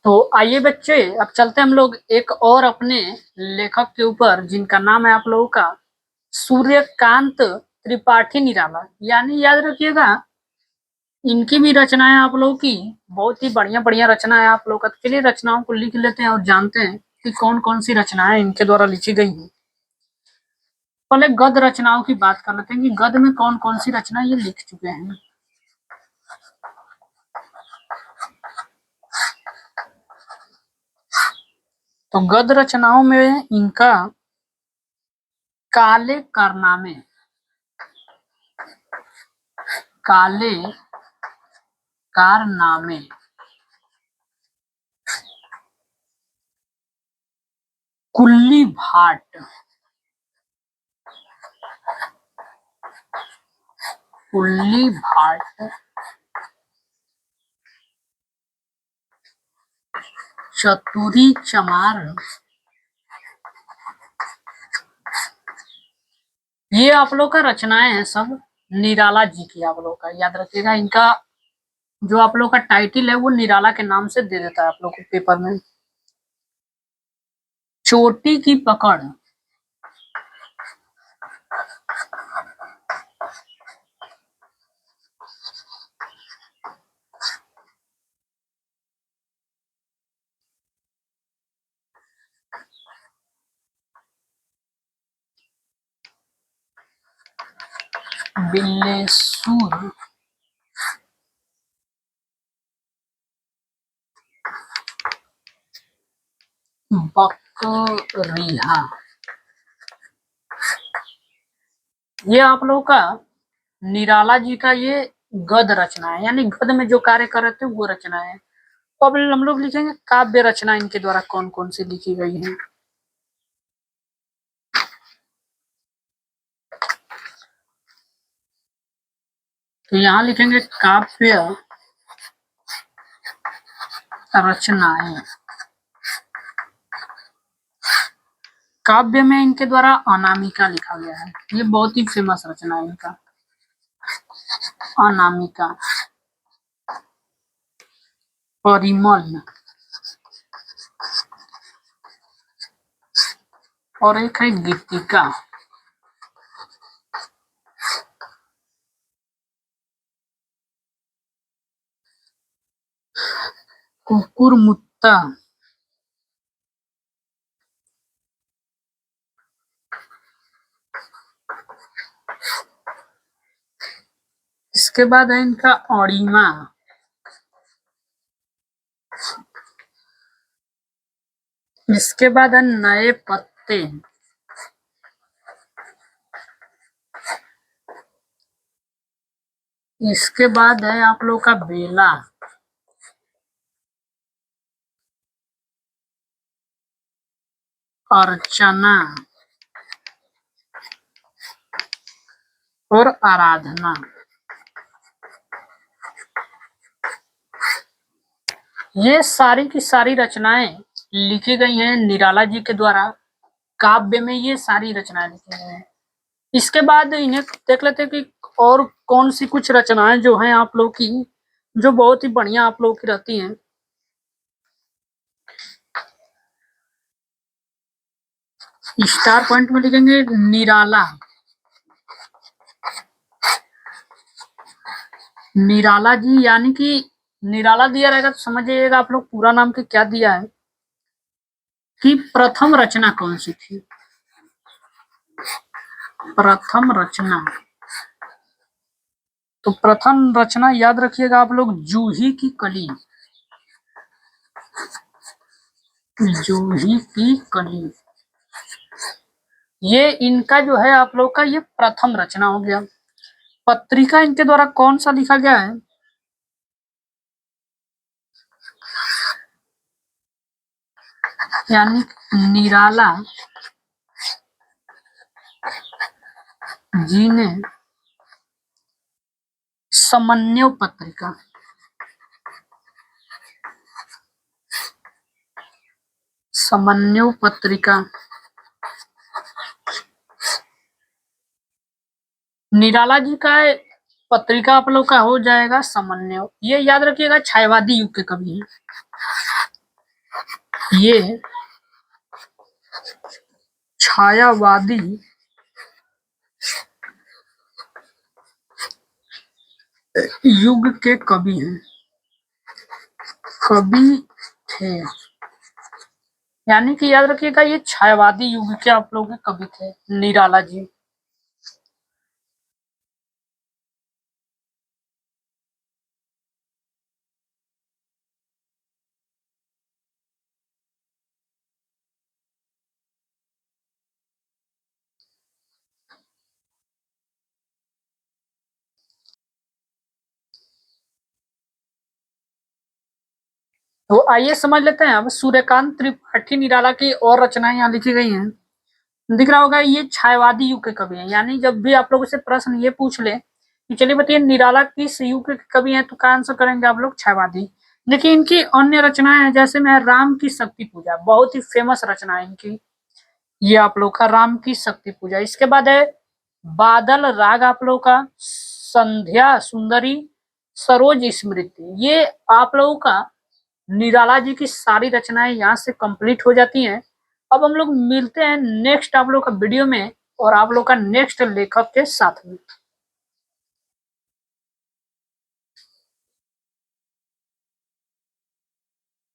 तो आइए बच्चे, अब चलते हम लोग एक और अपने लेखक के ऊपर, जिनका नाम है आप लोगों का सूर्यकांत त्रिपाठी निराला। यानी याद रखिएगा, इनकी भी रचनाएं आप लोगों की बहुत ही बढ़िया बढ़िया रचना है आप लोग का। तो चलिए रचनाओं को लिख लेते हैं और जानते हैं कि कौन कौन सी रचनाएं इनके द्वारा लिखी गई हैं। पहले गद्य रचनाओं की बात कर लेते हैं कि गद्य में कौन कौन सी रचना ये लिख चुके हैं। तो गद्य रचनाओं में इनका काले कारनामे, काले कारनामे, कुल्ली भाट, कुल्ली भाट, चतुरी चमार, ये आप लोग का रचनाएं हैं सब निराला जी की। आप लोग का याद रखिएगा, इनका जो आप लोग का टाइटल है वो निराला के नाम से दे देता है आप लोग को पेपर में। चोटी की पकड़, बिल्लेसुर, बकरिहा, ये आप लोग का निराला जी का ये गद्य रचना है। यानी गद्य में जो कार्य कर रहे थे वो रचना है। तो अब हम लोग लिखेंगे काव्य रचना इनके द्वारा कौन कौन सी लिखी गई है। तो यहाँ लिखेंगे काव्य रचनाएं। काव्य में इनके द्वारा अनामिका लिखा गया है, ये बहुत ही फेमस रचना है इनका, अनामिका। परिमल, और एक है गीतिका। कुकुरमुत्ता, इसके बाद है इनका अड़िमा, इसके बाद है नए पत्ते, इसके बाद है आप लोग का बेला, अर्चना और आराधना। ये सारी की सारी रचनाएं लिखी गई हैं निराला जी के द्वारा। काव्य में ये सारी रचनाएं लिखी गई हैं। इसके बाद इन्हें देख लेते हैं कि और कौन सी कुछ रचनाएं जो हैं आप लोग की, जो बहुत ही बढ़िया आप लोग की रहती हैं। स्टार पॉइंट में लिखेंगे निराला, निराला जी। यानी कि निराला दिया रहेगा तो समझिएगा आप लोग पूरा नाम के क्या दिया है कि प्रथम रचना कौन सी थी। प्रथम रचना, तो प्रथम रचना याद रखिएगा आप लोग, जूही की कली, जूही की कली। ये इनका जो है आप लोग का ये प्रथम रचना हो गया। पत्रिका इनके द्वारा कौन सा लिखा गया है, यानी निराला जी ने समन्वय पत्रिका, समन्वय पत्रिका, निराला जी का पत्रिका आप लोग का हो जाएगा समन्वय। ये याद रखिएगा छायावादी युग के कवि हैं। ये छायावादी युग के कवि हैं, कवि थे। यानी कि याद रखिएगा ये छायावादी युग के आप लोगों के कवि थे निराला जी। तो आइए समझ लेते हैं अब सूर्यकांत त्रिपाठी निराला की और रचनाएं यहाँ लिखी गई हैं। दिख रहा होगा ये छायावादी युग के कवि हैं। यानी जब भी आप लोगों से प्रश्न ये पूछ ले कि चलिए बताइए निराला किस युग के कवि हैं, तो क्या आंसर करेंगे आप लोग? छायावादी। देखिए इनकी अन्य रचनाएं हैं, जैसे में राम की शक्ति पूजा, बहुत ही फेमस रचना है इनकी, ये आप लोग का राम की शक्ति पूजा। इसके बाद है बादल राग आप लोग का, संध्या सुंदरी, सरोज स्मृति। ये आप लोगों का निराला जी की सारी रचनाएं यहाँ से कंप्लीट हो जाती हैं। अब हम लोग मिलते हैं नेक्स्ट आप लोग का वीडियो में और आप लोग का नेक्स्ट लेखक के साथ में।